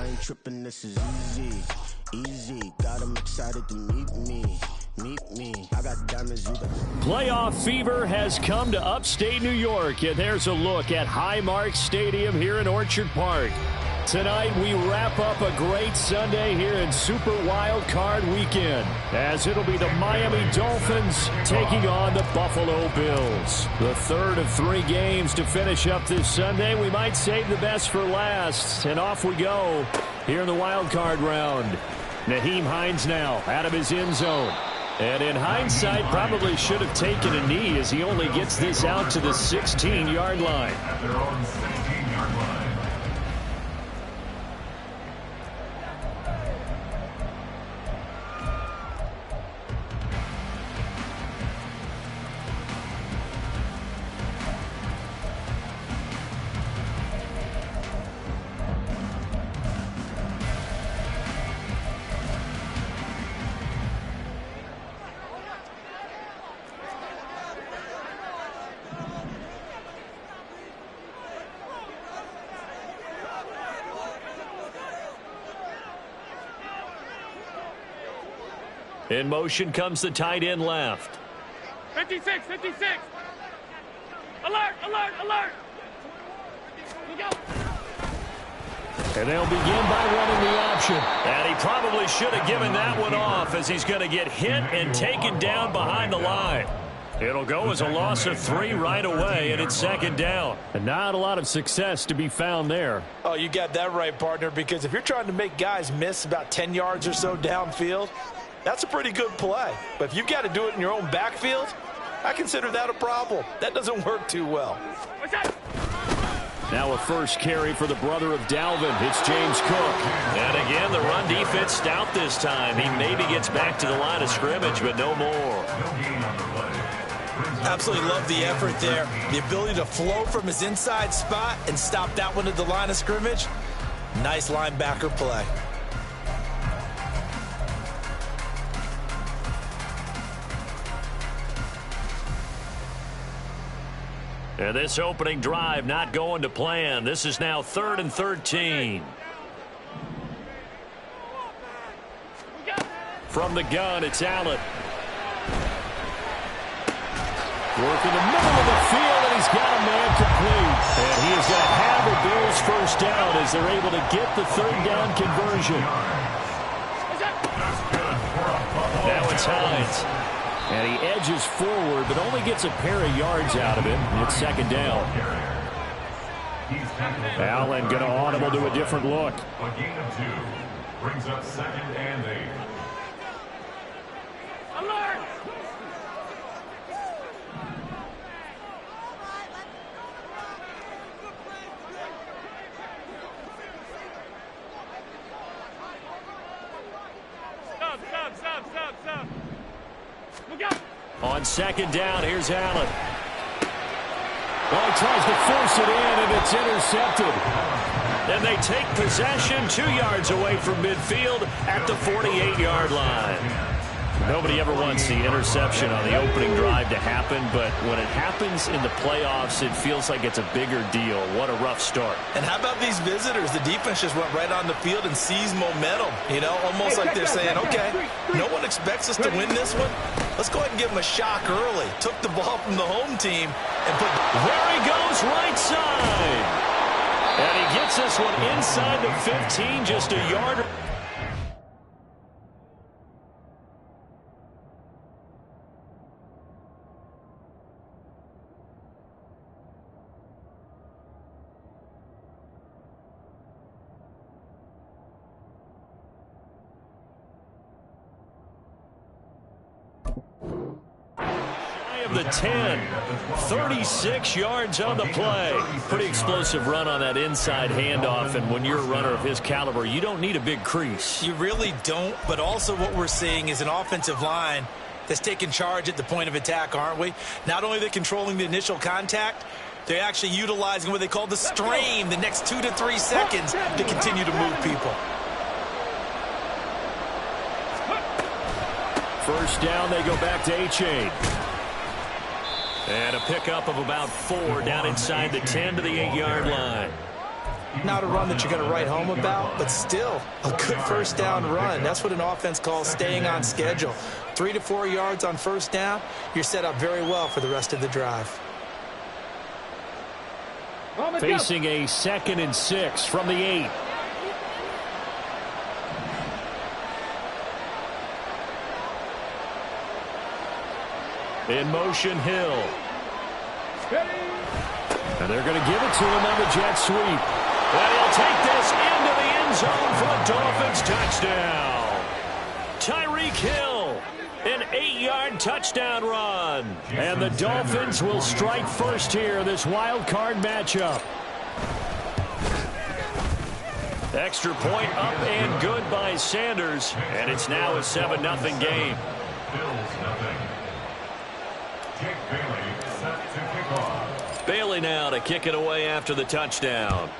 ain't tripping, this is easy. Easy, got them excited to meet me. Meet me, I got diamonds, you got... Playoff fever has come to upstate New York, and there's a look at Highmark Stadium here in Orchard Park. Tonight, we wrap up a great Sunday here in Super Wild Card Weekend, as it'll be the Miami Dolphins taking on the Buffalo Bills. The third of 3 games to finish up this Sunday. We might save the best for last, and off we go here in the wild card round. Nyheim Hines now out of his end zone. And in hindsight, probably should have taken a knee as he only gets this out to the 16-yard line. At their own 16-yard line. In motion comes the tight end left. 56, 56. Alert, alert, alert. Here we go. And they'll begin by running the option. And he probably should have given that one off, as he's going to get hit and taken down behind the line. It'll go as a loss of 3 right away, and it's second down. And not a lot of success to be found there. Oh, you got that right, partner, because if you're trying to make guys miss about 10 yards or so downfield, that's a pretty good play. But if you've got to do it in your own backfield, I consider that a problem. That doesn't work too well. Now a first carry for the brother of Dalvin. It's James Cook. And again, the run defense stout this time. He maybe gets back to the line of scrimmage, but no more. Absolutely love the effort there. The ability to flow from his inside spot and stop that one at the line of scrimmage. Nice linebacker play. And this opening drive not going to plan. This is now 3rd and 13. From the gun, it's Allen. Working the middle of the field, and he's got a man complete. And he is going to have the Bills first down as they're able to get the 3rd down conversion. Now it's Hines. And he edges forward, but only gets a pair of yards out of it. It's second down. Allen going to audible to a different look. A gain of 2 brings up 2nd and 8. Alert! Stop. On second down, here's Allen. Well, he tries to force it in, and it's intercepted. Then they take possession 2 yards away from midfield at the 48-yard line. Nobody ever wants the interception on the opening drive to happen, but when it happens in the playoffs, it feels like it's a bigger deal. What a rough start. And how about these visitors? The defense just went right on the field and seized momentum. You know, almost like they're saying, okay, no one expects us to win this one. Let's go ahead and give them a shock early. Took the ball from the home team and put... There he goes, right side. And he gets this one inside the 15, just a yard. The 10, 36 yards on the play. Pretty explosive run on that inside handoff, and when you're a runner of his caliber, you don't need a big crease. You really don't, but also what we're seeing is an offensive line that's taking charge at the point of attack, aren't we? Not only are they controlling the initial contact, they're actually utilizing what they call the strain, the next 2 to 3 seconds to continue to move people. First down, they go back to A-Chain. And a pickup of about 4 down inside the 10 to the 8-yard line. Not a run that you're going to write home about, but still a good first down run. That's what an offense calls staying on schedule. 3 to 4 yards on first down, you're set up very well for the rest of the drive. Facing a 2nd and 6 from the 8. In motion, Hill. And they're going to give it to him on the jet sweep. And he'll take this into the end zone for a Dolphins touchdown. Tyreek Hill, an 8-yard touchdown run. And the Dolphins will strike first here, this wild card matchup. Extra point up and good by Sanders. And it's now a 7-0 game. Bills nothing. Jake Bailey set to kick off. Bailey now to kick it away after the touchdown.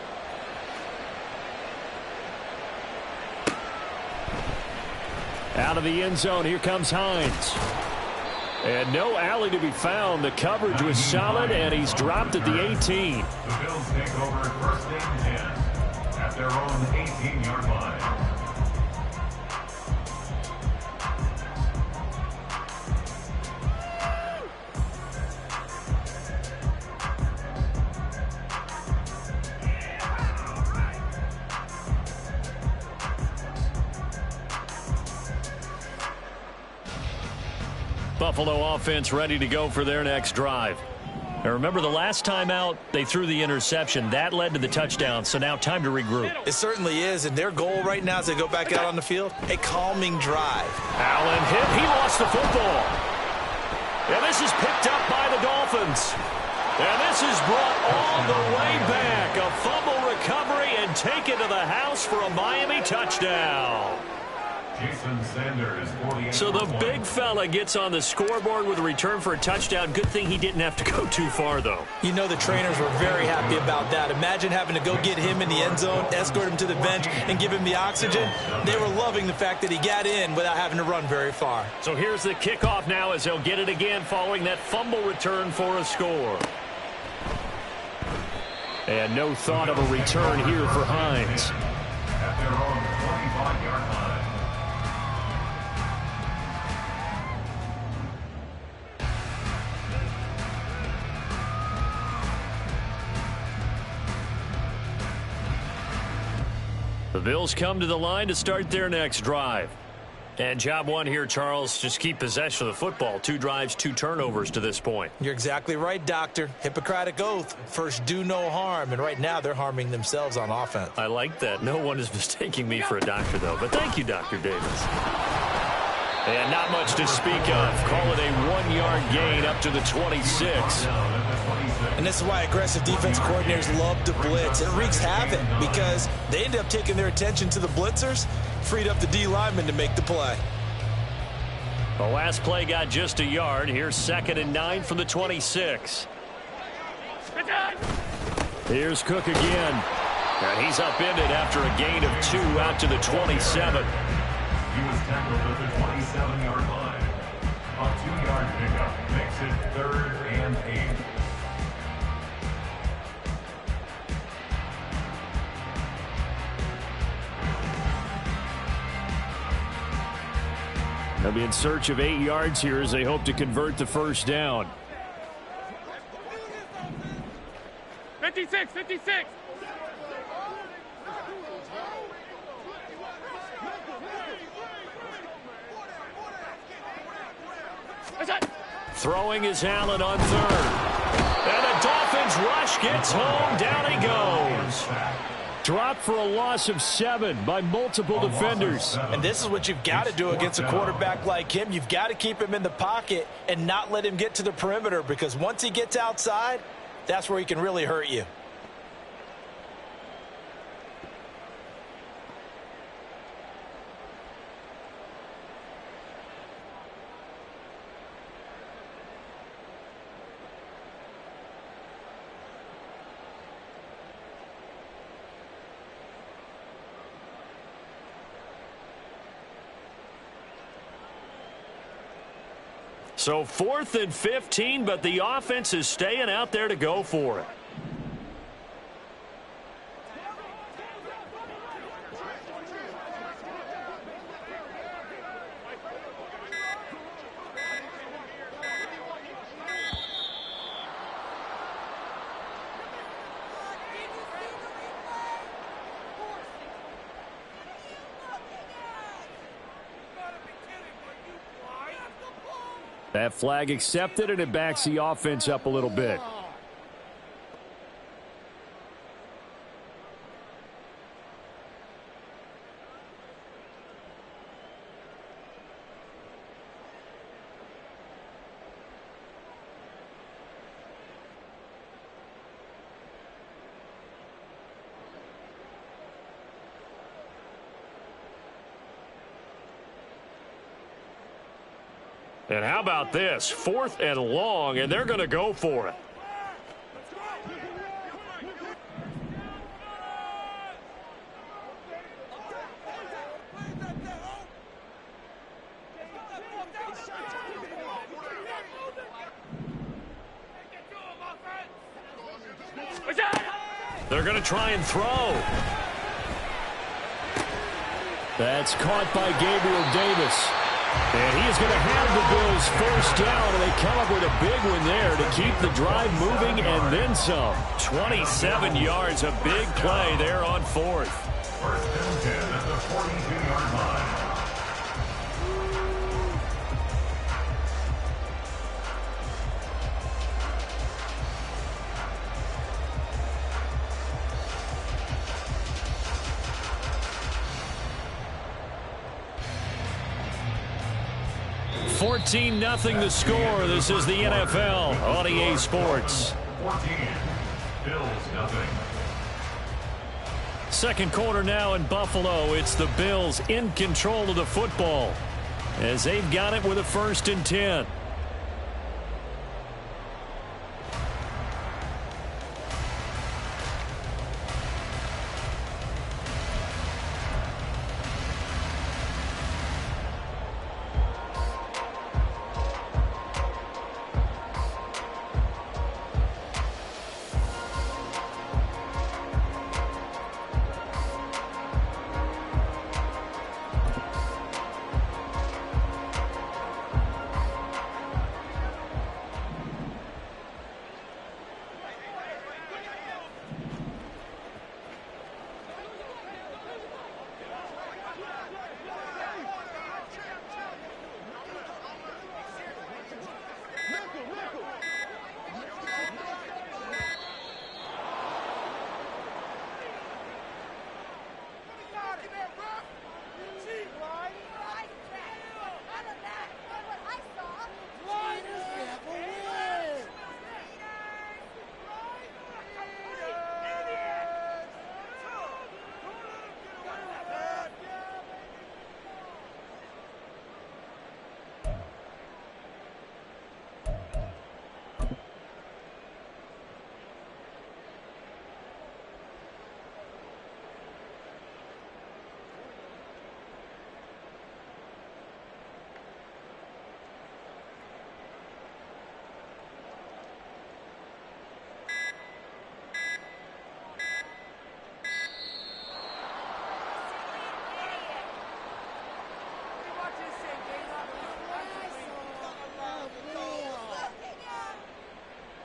Out of the end zone, here comes Hines. And no alley to be found. The coverage was solid, and he's dropped at the 18. The Bills take over first and 10 at their own 18-yard line. Buffalo offense ready to go for their next drive. Now remember, the last time out, they threw the interception. That led to the touchdown, so now time to regroup. It certainly is, and their goal right now as they go back out on the field, a calming drive. Allen hit. He lost the football. And this is picked up by the Dolphins. And this is brought all the way back. A fumble recovery and taken to the house for a Miami touchdown. Jason Sanders, 48. So the big fella gets on the scoreboard with a return for a touchdown. Good thing he didn't have to go too far, though. You know the trainers were very happy about that. Imagine having to go get him in the end zone, escort him to the bench, and give him the oxygen. They were loving the fact that he got in without having to run very far. So here's the kickoff now as they'll get it again following that fumble return for a score. And no thought of a return here for Hines. At their own 25-yard line. The Bills come to the line to start their next drive. And job one here, Charles, just keep possession of the football. 2 drives, 2 turnovers to this point. You're exactly right, Doctor. Hippocratic oath. First, do no harm. And right now, they're harming themselves on offense. I like that. No one is mistaking me for a doctor, though. But thank you, Dr. Davis. And not much to speak of. Call it a 1-yard gain up to the 26. And this is why aggressive defense coordinators love to blitz. It wreaks havoc because they end up taking their attention to the blitzers, freed up the D lineman to make the play. The last play got just a yard. Here's 2nd and 9 from the 26. Here's Cook again. And he's upended after a gain of 2 out to the 27. He was tackled at the 27-yard line. A 2-yard pickup makes it 3rd and 8. They'll be in search of 8 yards here as they hope to convert the first down. 56, 56. Throwing is Allen on 3rd. And the Dolphins rush gets home. Down he goes. Dropped for a loss of 7 by multiple defenders. And this is what you've got to do against a quarterback like him. You've got to keep him in the pocket and not let him get to the perimeter, because once he gets outside, that's where he can really hurt you. So 4th and 15, but the offense is staying out there to go for it. That flag accepted, and it backs the offense up a little bit. And how about this? 4th and long, and they're going to go for it. They're going to try and throw. That's caught by Gabriel Davis. And he is going to have the Bills first down, and they come up with a big one there to keep the drive moving and then some. 27 yards, a big play there on 4th. First and 10 at the 42-yard line. Nothing the score. This is the NFL on EA Sports. 14. Bills nothing. Second quarter now in Buffalo. It's the Bills in control of the football as they've got it with a 1st and 10.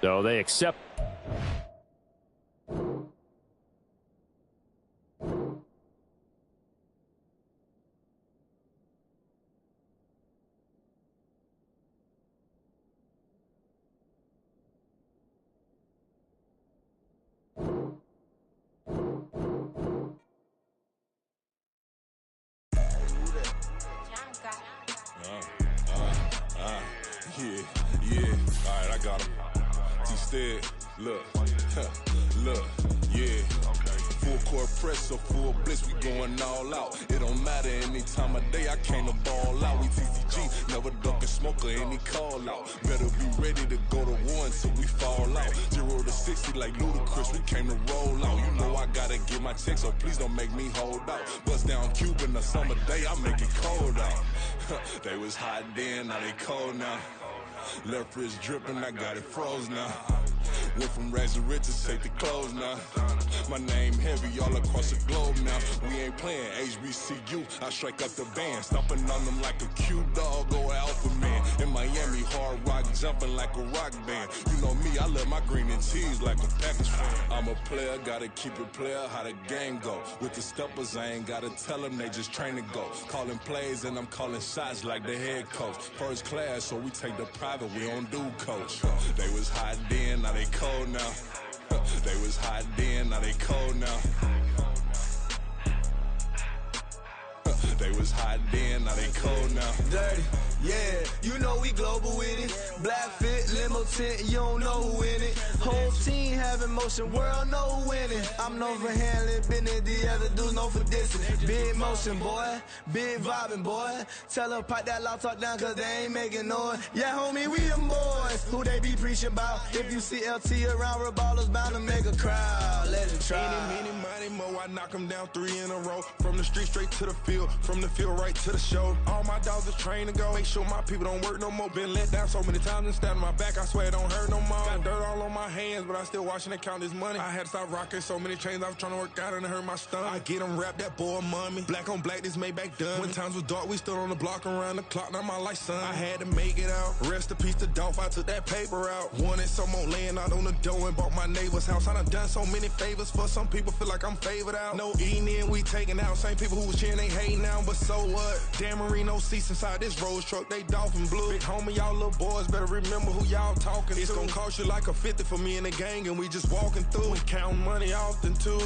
So they accept. Yeah. All right, I got him. T-Stead, look, yeah. Full court press or full blitz, we going all out. It don't matter any time of day, I came to ball out. We TCG, never ducking smoke or any call out. Better be ready to go to war until we fall out. 0 to 60 like Ludacris, we came to roll out. You know I gotta get my check, so please don't make me hold out. Bust down Cuban a summer day, I make it cold out. They was hot then, now they cold now. Left wrist dripping, I got it froze now. Went from rags to riches, take the clothes now. My name heavy all across the globe now. We ain't playing HBCU, I strike up the band. Stomping on them like a cute dog or alpha man. In Miami, hard rock jumping like a rock band. You know me, I love my green and cheese like a Packers fan. I'm a player, gotta keep it player, how the game go. With the steppers, I ain't gotta tell them, they just train to go. Calling plays and I'm calling shots like the head coach. First class, so we take the private, we don't do coach. They was hot then, now they cold now. They was hot then, now they cold now. They was hot then, now they cold now. Dirty, yeah, you know we global with it. Black fit, limo tint, you don't know who in it. Whole team having motion, world know who winning. I'm known for handling business, the other dudes known for dissing. Big motion, boy, big vibing, boy. Tell her pipe that loud talk down, cause they ain't making noise. Yeah, homie, we them boys, who they be preaching about. If you see LT around, Reballo's bound to make a crowd. Let it try. Eeny, meeny, miny, mo, I knock them down 3 in a row. From the street straight to the field, from the field right to the show. All my dogs are trained to go. Make sure my people don't work no more. Been let down so many times and stabbed my back. I swear it don't hurt no more. Got dirt all on my hands, but I still watching and count this money. I had to stop rocking so many chains. I was trying to work out and it hurt my stomach. I get them wrapped, that boy mommy. Black on black, this Maybach done. When times was dark, we stood on the block around the clock. Now my life, son. I had to make it out. Rest in peace to Dolph. I took that paper out. Wanted some more laying out on the dough and bought my neighbor's house. I done so many favors for some people. Feel like I'm favored out. No eating in, we taking out. Same people who was cheering, they hating now, but so what? Dan Marino seats inside this Rolls truck, they dolphin blue. Big homie, y'all little boys better remember who y'all talking to. It's gonna cost you like a 50 for me and the gang, and we just walking through. We counting money often too.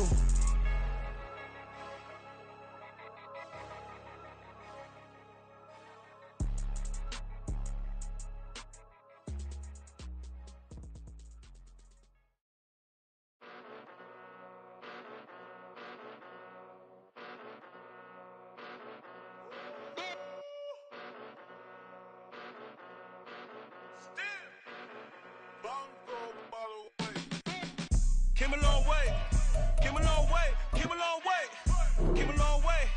Came a long way, came a long way, came a long way, came a long way,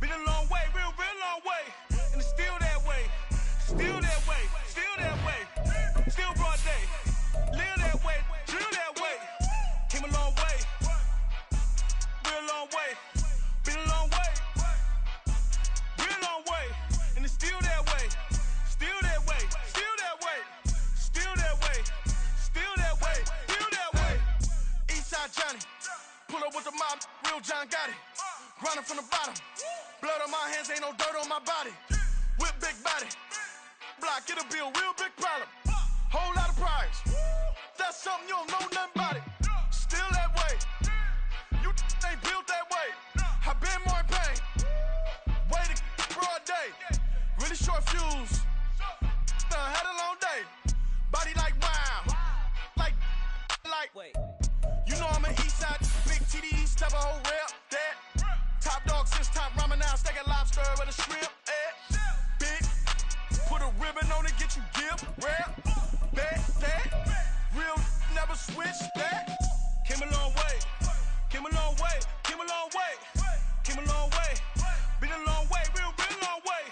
been a long way, real long way, and it's still that way, still that way, still that way, still broad day, live that way, drill that way, came a long way, real long way, been a long way, real long way, and it's still that way, still that way, still that way, still that way, still that way, still that way. Eastside Johnny, pull up with the mob, real John got it. Grinding from the bottom, blood on my hands, ain't no dirt on my body. Whip big body, block, get a bill, real big problem. Whole lot of priors, that's something you don't know nothing about it. Still that way, you ain't built that way. I been more in pain, way to broad day. Really short fuse, had a long day. Body like wow, like. Wait. You know I'm an east side, big TDE, step a whole rep, that. Top dog, since top ramen now, steak and lobster with a shrimp, big, put a ribbon on it, get you gift, rap, that. Real, never switch, that. Came a long way, came a long way, came a long way, came a long way, been a long way, real long way,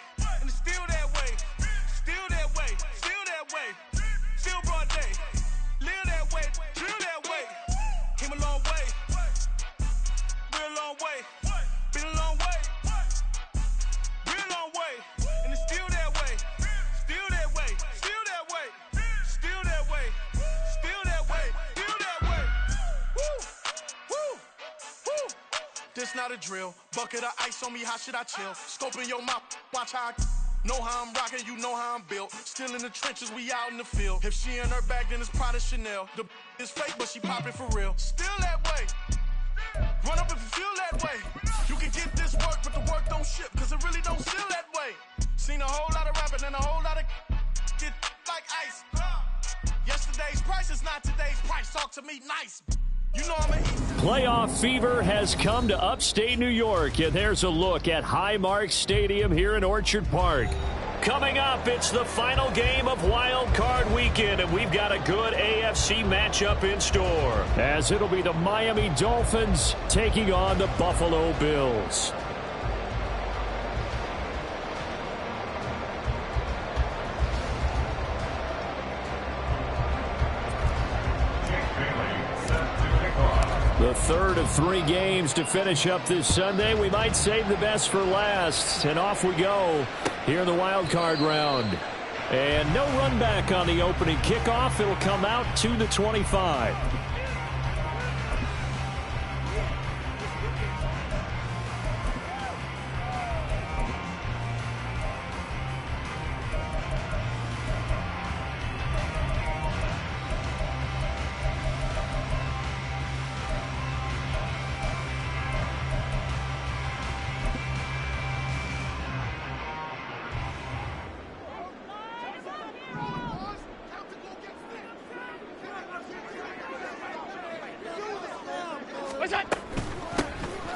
and it's still that way, still that way, still that way, still broad day, live that way, drill that way. Came a long way, real long way, been a long way, real long way, and it's still that way, still that way, still that way, still that way, still that way, still that way. Woo, woo, woo. This not a drill, bucket of ice on me, how should I chill? Scoping your mouth, watch how I know how I'm rocking, you know how I'm built. Still in the trenches, we out in the field. If she in her bag, then it's Prada Chanel. The is fake, but she popping for real. Still that way. Run up if you feel that way. You can get this work, but the work don't ship, cause it really don't feel that way. Seen a whole lot of rapping and a whole lot of get like ice. Yesterday's price is not today's price. Talk to me nice. You know I'm an Playoff fever has come to upstate New York, and there's a look at Highmark Stadium here in Orchard Park. Coming up, it's the final game of Wild Card Weekend, and we've got a good AFC matchup in store, as it'll be the Miami Dolphins taking on the Buffalo Bills. The third of 3 games to finish up this Sunday. We might save the best for last. And off we go here in the wild card round. And no run back on the opening kickoff. It'll come out to the 25.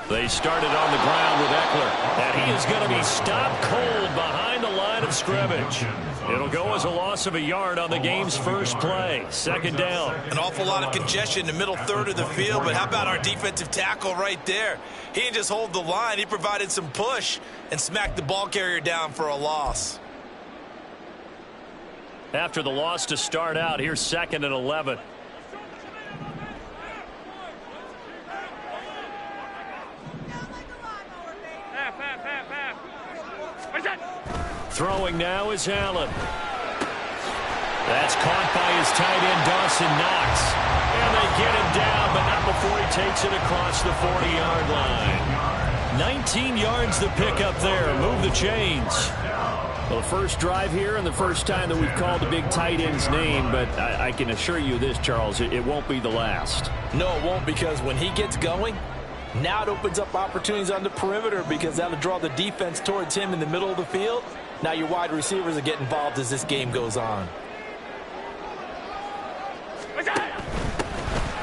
They started on the ground with Eckler, and he is going to be stopped cold behind the line of scrimmage. It'll go as a loss of a yard on the game's first play. Second down. An awful lot of congestion in the middle third of the field, but how about our defensive tackle right there? He didn't just hold the line. He provided some push and smacked the ball carrier down for a loss. After the loss to start out, here's 2nd and 11. Throwing now is Allen. That's caught by his tight end, Dawson Knox. And they get him down, but not before he takes it across the 40-yard line. 19 yards to pick up there. Move the chains. Well, the first drive here and the first time that we've called the big tight end's name, but I can assure you this, Charles, it won't be the last. No, it won't, because when he gets going, now it opens up opportunities on the perimeter because that'll draw the defense towards him in the middle of the field. Now your wide receivers will get involved as this game goes on.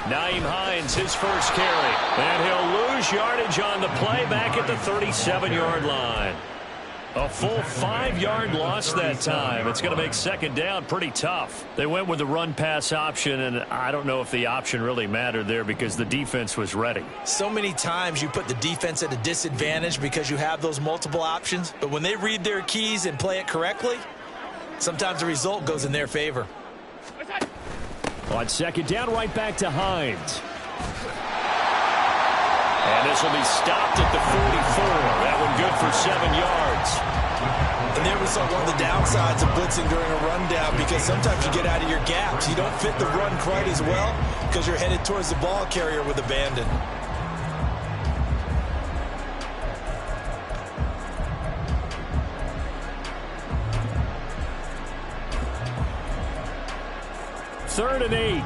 Naeem Hines, his first carry. And he'll lose yardage on the play back at the 37-yard line. A full 5-yard loss that time. It's going to make second down pretty tough. They went with the run-pass option, and I don't know if the option really mattered there because the defense was ready. So many times you put the defense at a disadvantage because you have those multiple options, but when they read their keys and play it correctly, sometimes the result goes in their favor. On second down, right back to Hines. And this will be stopped at the 44. That one good for 7 yards. And there we saw one of the downsides of blitzing during a rundown because sometimes you get out of your gaps. You don't fit the run quite as well because you're headed towards the ball carrier with abandon. Third and 8.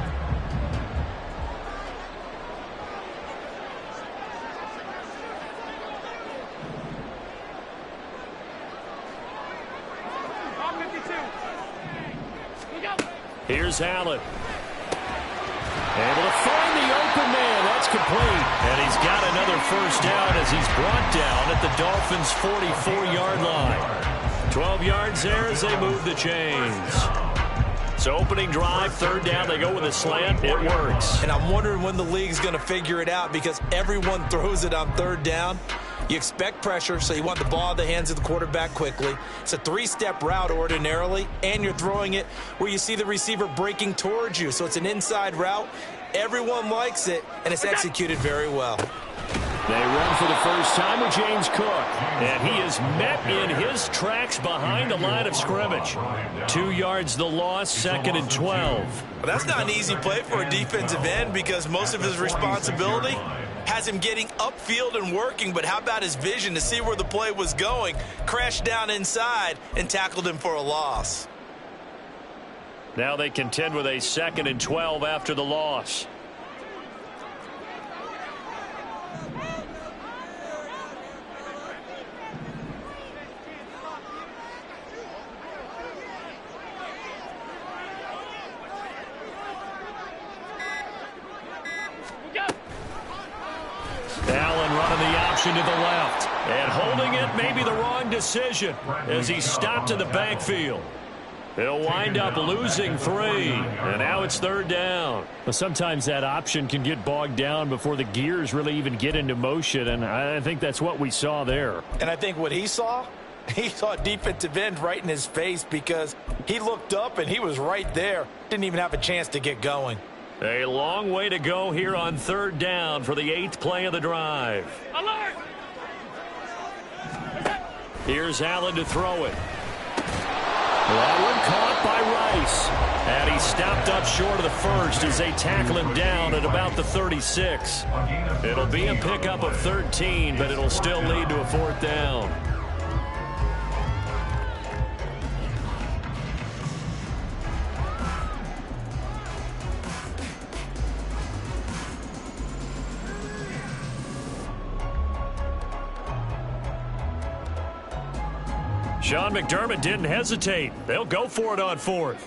Here's Allen. Able to find the open man. That's complete. And he's got another first down as he's brought down at the Dolphins' 44-yard line. 12 yards there as they move the chains. So opening drive, third down, they go with a slant. It works. And I'm wondering when the league's going to figure it out because everyone throws it on third down. You expect pressure, so you want the ball in the hands of the quarterback quickly. It's a 3-step route ordinarily, and you're throwing it where you see the receiver breaking towards you. So it's an inside route. Everyone likes it, and it's executed very well. They run for the first time with James Cook. And he is met in his tracks behind the line of scrimmage. 2 yards the loss, 2nd and 12. Well, that's not an easy play for a defensive end because most of his responsibility has him getting upfield and working, but how about his vision to see where the play was going, crashed down inside, and tackled him for a loss. Now they contend with a 2nd and 12 after the loss. Allen running the option to the left. And holding it may be the wrong decision as he's stopped in the backfield. He'll wind up losing 3. And now it's third down. But sometimes that option can get bogged down before the gears really even get into motion. And I think that's what we saw there. And I think what he saw a defensive end right in his face because he looked up and he was right there. Didn't even have a chance to get going. A long way to go here on third down for the 8th play of the drive. Alert! Here's Allen to throw it. That one And he stopped up short of the first as they tackle him down at about the 36. It'll be a pickup of 13, but it'll still lead to a 4th down. Sean McDermott didn't hesitate. They'll go for it on 4th.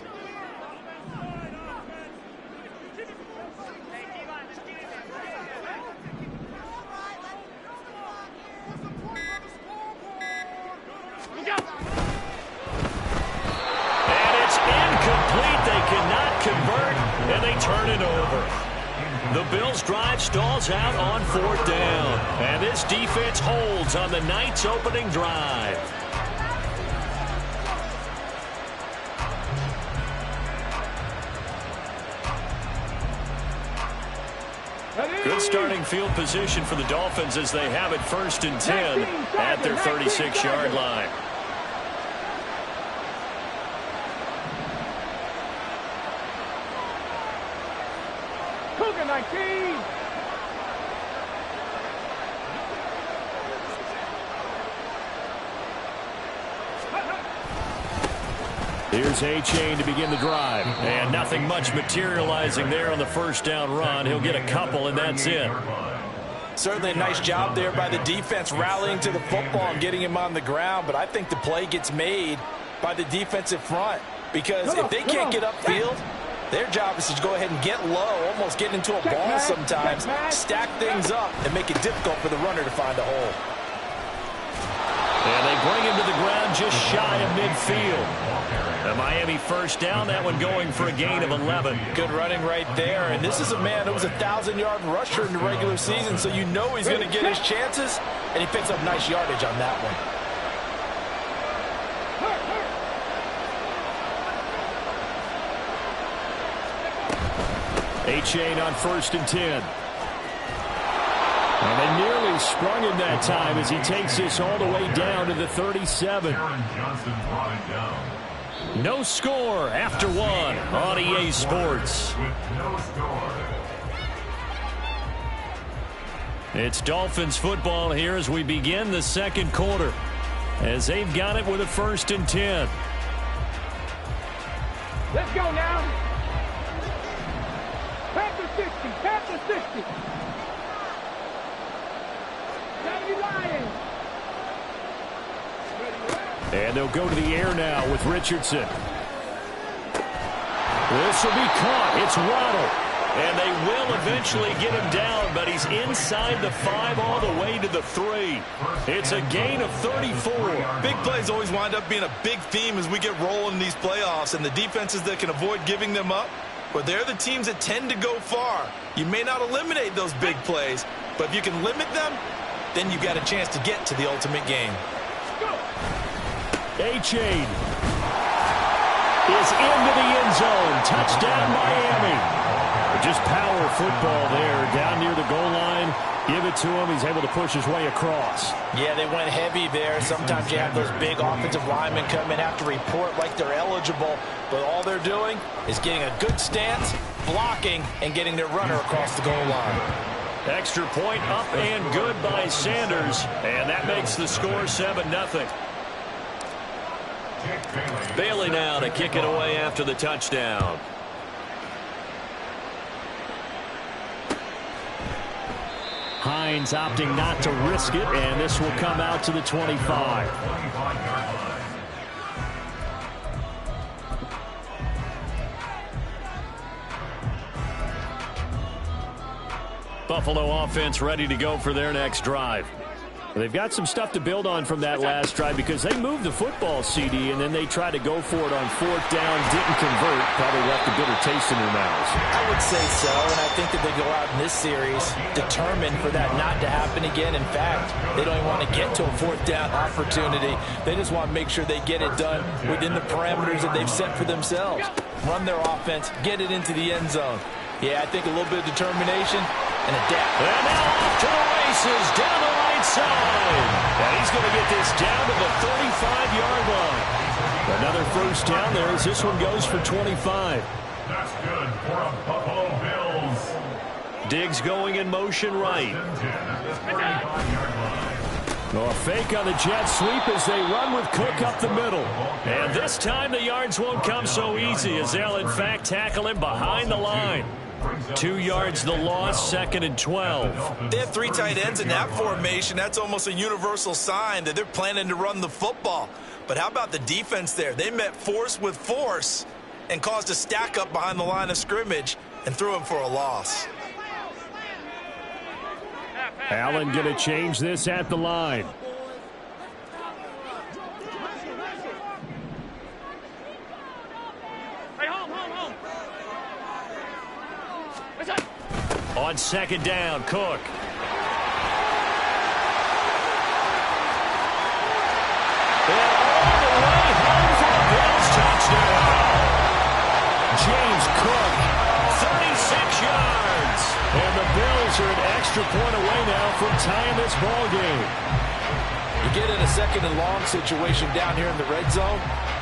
And it's incomplete. They cannot convert, and they turn it over. The Bills' drive stalls out on 4th down. And this defense holds on the night's opening drive. Good starting field position for the Dolphins as they have it 1st and 10 at their 36-yard line. Cougar 19. Here's A-Chain to begin the drive. And nothing much materializing there on the 1st down run. He'll get a couple, and that's it. Certainly a nice job there by the defense rallying to the football and getting him on the ground. But I think the play gets made by the defensive front. Because if they can't get upfield, their job is to go ahead and get low, almost get into a ball sometimes, stack things up, and make it difficult for the runner to find a hole. And they bring him to the ground just shy of midfield. The Miami 1st down, that one going for a gain of 11. Good running right there. And this is a man who was a 1,000-yard rusher in the regular season, so you know he's going to get his chances, and he picks up nice yardage on that one. A-Chain on 1st and 10. And they nearly sprung him that time as he takes this all the way down to the 37. No score after one on EA Sports. It's Dolphins football here as we begin the 2nd quarter. As they've got it with a 1st and 10. Let's go now. Panther 60. Panther 60. And they'll go to the air now with Richardson. This will be caught. It's Waddle. And they will eventually get him down, but he's inside the 5 all the way to the 3. It's a gain of 34. Big plays always wind up being a big theme as we get rolling in these playoffs, and the defenses that can avoid giving them up, but they're the teams that tend to go far. You may not eliminate those big plays, but if you can limit them, then you've got a chance to get to the ultimate game. A-Chain is into the end zone. Touchdown, Miami. Just power football there down near the goal line. Give it to him. He's able to push his way across. Yeah, they went heavy there. Sometimes you have those big offensive linemen come in, have to report like they're eligible, but all they're doing is getting a good stance, blocking, and getting their runner across the goal line. Extra point up and good by Sanders, and that makes the score 7-0. Bailey now to kick it away after the touchdown. Hines opting not to risk it, and this will come out to the 25. Buffalo offense ready to go for their next drive. They've got some stuff to build on from that last drive because they moved the football, CD, and then they tried to go for it on 4th down, didn't convert, probably left a bitter taste in their mouths. I would say so, and I think that they go out in this series determined for that not to happen again. In fact, they don't even want to get to a 4th down opportunity. They just want to make sure they get it done within the parameters that they've set for themselves. Run their offense, get it into the end zone. Yeah, I think a little bit of determination and adapt. And now off to the races down the right side. And he's going to get this down to the 35-yard line. Another first down there as this one goes for 25. That's good for a Buffalo Bills. Diggs going in motion right. A fake on the jet sweep as they run with Cook up the middle. And this time the yards won't come so easy as they'll in fact tackle him behind the line. 2 yards the loss, 2nd and 12. They have 3 tight ends in that formation. That's almost a universal sign that they're planning to run the football. But how about the defense there? They met force with force and caused a stack up behind the line of scrimmage and threw him for a loss. Allen going to change this at the line. On 2nd down, Cook. And all the way home for a Bills touchdown. James Cook, 36 yards. And the Bills are an extra point away now from tying this ball game. You get in a 2nd and long situation down here in the red zone,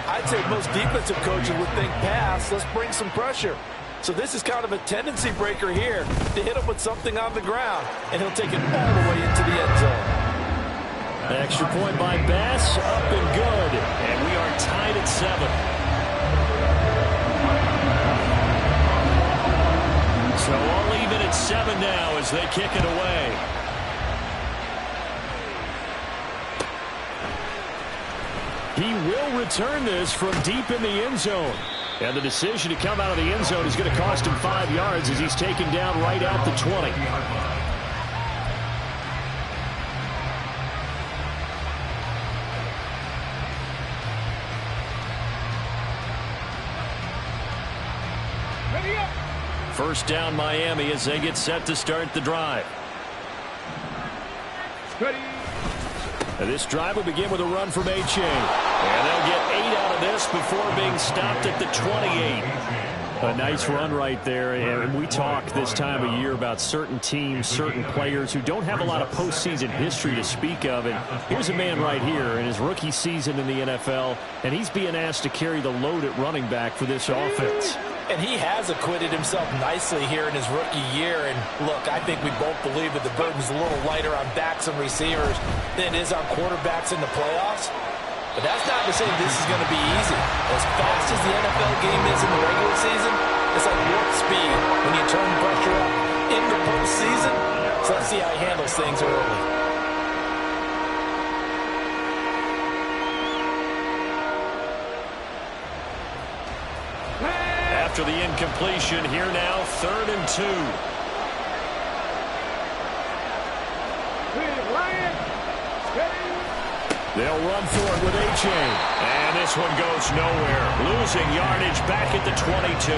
I'd say most defensive coaches would think pass, let's bring some pressure. So this is kind of a tendency breaker here to hit him with something on the ground, and he'll take it all the way into the end zone. Extra point by Bass, up and good. And we are tied at 7. So all even at 7 now as they kick it away. He will return this from deep in the end zone. And the decision to come out of the end zone is going to cost him 5 yards as he's taken down right at the 20. First down Miami as they get set to start the drive. And this drive will begin with a run from Achane. And they'll get 8 out of this before being stopped at the 28. A nice run right there. And we talk this time of year about certain teams, certain players who don't have a lot of postseason history to speak of. And here's a man right here in his rookie season in the NFL, and he's being asked to carry the load at running back for this offense. And he has acquitted himself nicely here in his rookie year. And look, I think we both believe that the burden's a little lighter on backs and receivers than it is on quarterbacks in the playoffs. But that's not to say this is going to be easy. As fast as the NFL game is in the regular season, it's like warp speed when you turn pressure up in the postseason. So let's see how he handles things early. After the incompletion, here now, 3rd and 2. They'll run for it with Achane. And this one goes nowhere. Losing yardage back at the 22.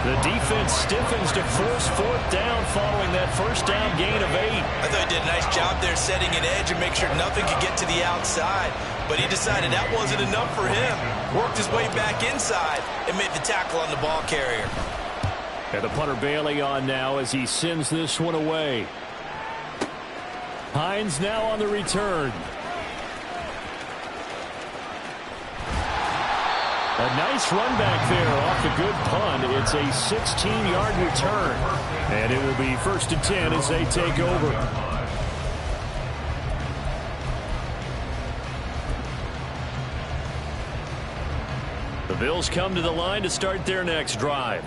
The defense stiffens to force 4th down following that first down gain of 8. I thought he did a nice job there setting an edge and make sure nothing could get to the outside. But he decided that wasn't enough for him. Worked his way back inside and made the tackle on the ball carrier. And the punter Bailey on now as he sends this one away. Hines now on the return. A nice run back there off a good punt. It's a 16-yard return. And it will be 1st and 10 as they take over. The Bills come to the line to start their next drive.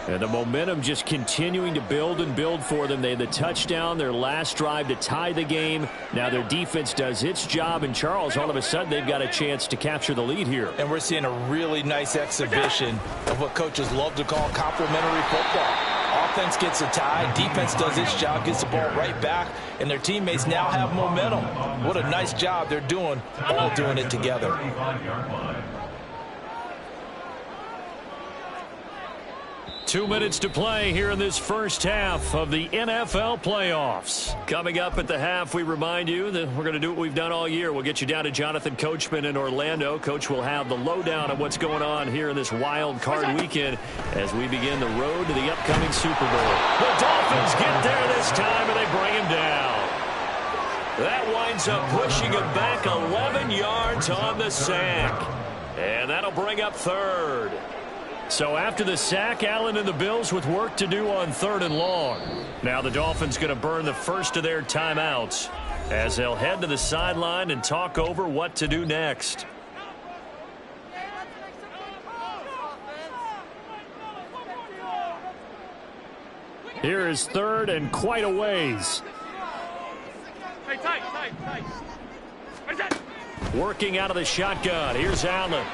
And the momentum just continuing to build and build for them. They had the touchdown, their last drive to tie the game. Now their defense does its job, and Charles, all of a sudden, they've got a chance to capture the lead here. And we're seeing a really nice exhibition of what coaches love to call complementary football. Offense gets a tie, defense does its job, gets the ball right back, and their teammates now have momentum. What a nice job they're doing, all doing it together. 2 minutes to play here in this first half of the NFL playoffs. Coming up at the half, we remind you that we're going to do what we've done all year. We'll get you down to Jonathan Coachman in Orlando. Coach will have the lowdown on what's going on here in this wild card weekend as we begin the road to the upcoming Super Bowl. The Dolphins get there this time, and they bring him down. That winds up pushing him back 11 yards on the sack. And that'll bring up third. So after the sack, Allen and the Bills with work to do on 3rd and long. Now the Dolphins going to burn the first of their timeouts as they'll head to the sideline and talk over what to do next. Here is 3rd and quite a ways. Hey, tight. Working out of the shotgun. Here's Allen.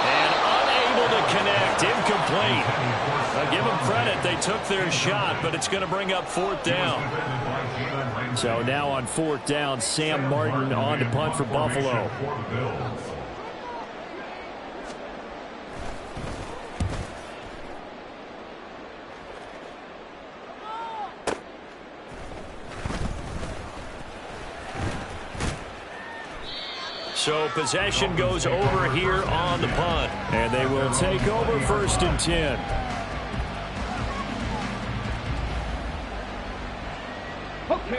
And unable to connect. Incomplete. Give them credit. They took their shot, but it's going to bring up 4th down. So now on 4th down, Sam Martin on to punt for Buffalo. So possession goes over here on the punt. And they will take over 1st and 10.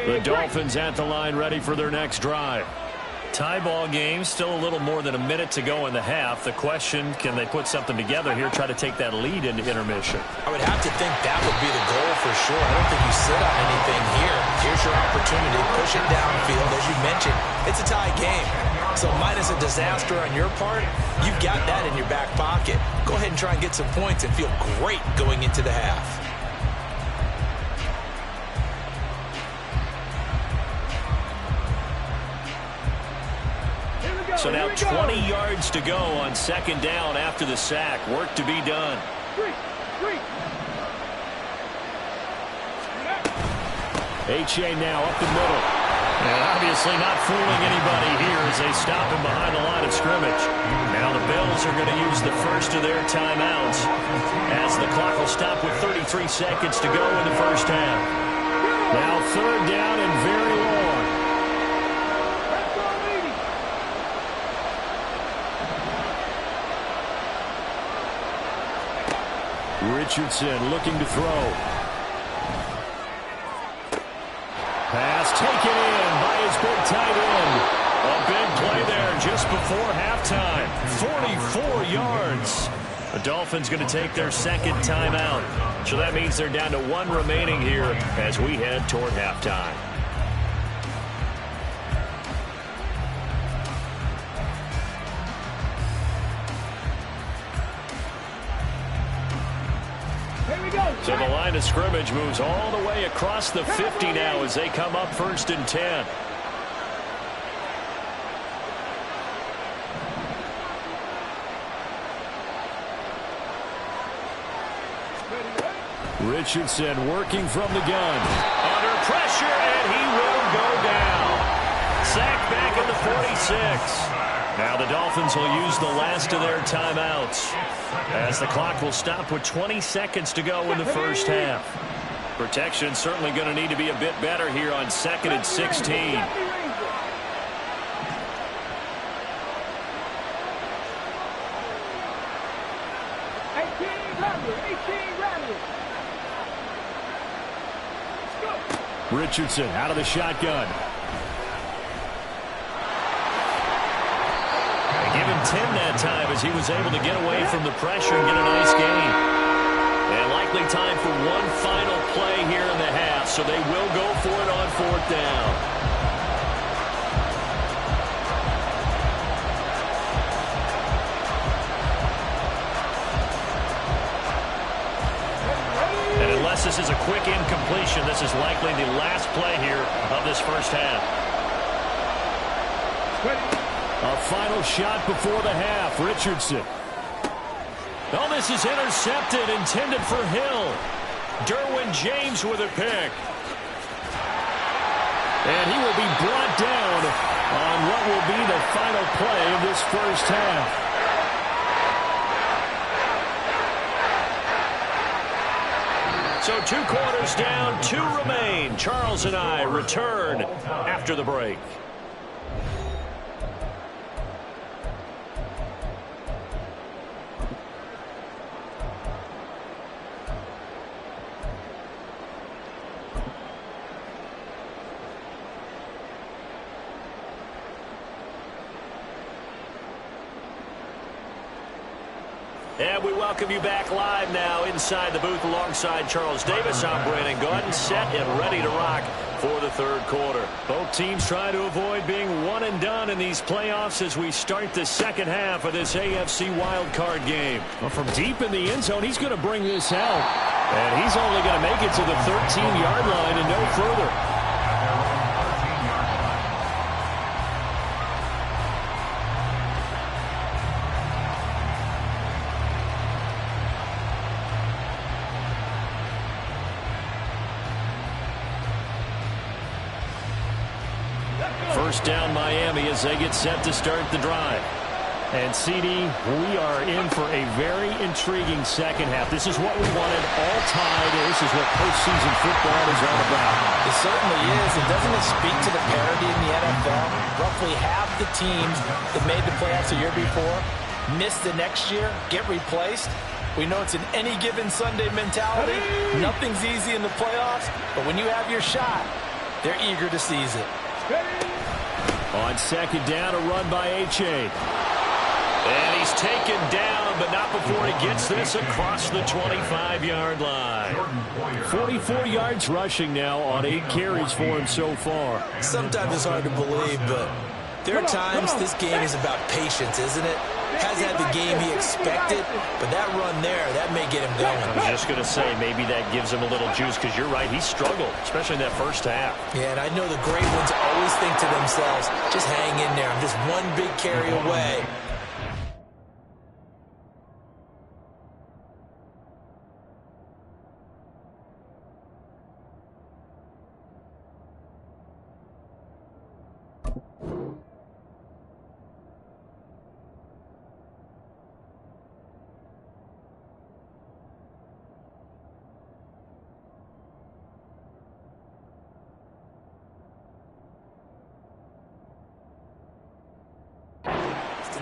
The Dolphins at the line ready for their next drive. Tie ball game, still a little more than a minute to go in the half. The question, can they put something together here, try to take that lead into intermission? I would have to think that would be the goal for sure. I don't think you sit on anything here. Here's your opportunity. Push it downfield. As you mentioned, it's a tie game. So minus a disaster on your part, you've got that in your back pocket. Go ahead and try and get some points and feel great going into the half. So now 20 yards to go on 2nd down after the sack. Work to be done. H.A. now up the middle. And obviously not fooling anybody here as they stop him behind the line of scrimmage. Now the Bills are going to use the first of their timeouts as the clock will stop with 33 seconds to go in the first half. Now 3rd down and very long. Richardson looking to throw. Pass taken in by his big tight end. A big play there just before halftime. 44 yards. The Dolphins going to take their 2nd timeout. So that means they're down to 1 remaining here as we head toward halftime. So the line of scrimmage moves all the way across the 50 now as they come up 1st and 10. Richardson working from the gun. Under pressure, and he will go down. Sacked back at the 46. Now the Dolphins will use the last of their timeouts as the clock will stop with 20 seconds to go in the first half. Protection certainly going to need to be a bit better here on 2nd and 16. Richardson out of the shotgun. They give him 10 that time as he was able to get away from the pressure and get a nice gain. And likely time for one final play here in the half, so they will go for it on 4th down. And unless this is a quick incompletion, this is likely the last play here of this first half. A final shot before the half. Richardson. Oh, this is intercepted, intended for Hill. Derwin James with a pick. And he will be brought down on what will be the final play of this first half. So 2 quarters down, 2 remain. Charles and I return after the break. And we welcome you back live now inside the booth alongside Charles Davis. I'm Brandon Gaudin, set and ready to rock for the third quarter. Both teams try to avoid being one and done in these playoffs as we start the second half of this AFC wildcard game. Well, from deep in the end zone, he's going to bring this out. And he's only going to make it to the 13-yard line and no further. First down Miami as they get set to start the drive. And CD, we are in for a very intriguing second half. This is what we wanted all tied. This is what postseason football is all about. It certainly is. And doesn't it speak to the parity in the NFL? Roughly half the teams that made the playoffs the year before miss the next year, get replaced. We know it's an any given Sunday mentality. Nothing's easy in the playoffs, but when you have your shot, they're eager to seize it. On second down, a run by H.A. And he's taken down, but not before he gets this across the 25-yard line. 44 yards rushing now on 8 carries for him so far. Sometimes it's hard to believe, but there are times this game is about patience, isn't it? Hasn't had the game he expected, but that run there, that may get him going. I was just going to say, maybe that gives him a little juice, because you're right, he struggled, especially in that first half. Yeah, and I know the great ones always think to themselves, just hang in there, I'm just one big carry away.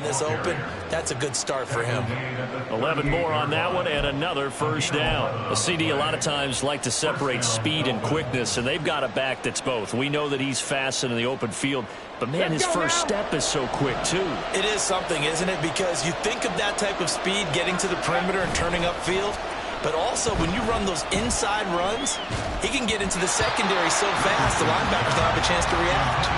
This open, that's a good start for him. 11 more on that one and another first down. A CD a lot of times like to separate speed and quickness, and they've got a back that's both. We know that he's fast in the open field, but man, his first step is so quick too. It is something, isn't it? Because you think of that type of speed getting to the perimeter and turning upfield, but also when you run those inside runs, he can get into the secondary so fast the linebackers don't have a chance to react.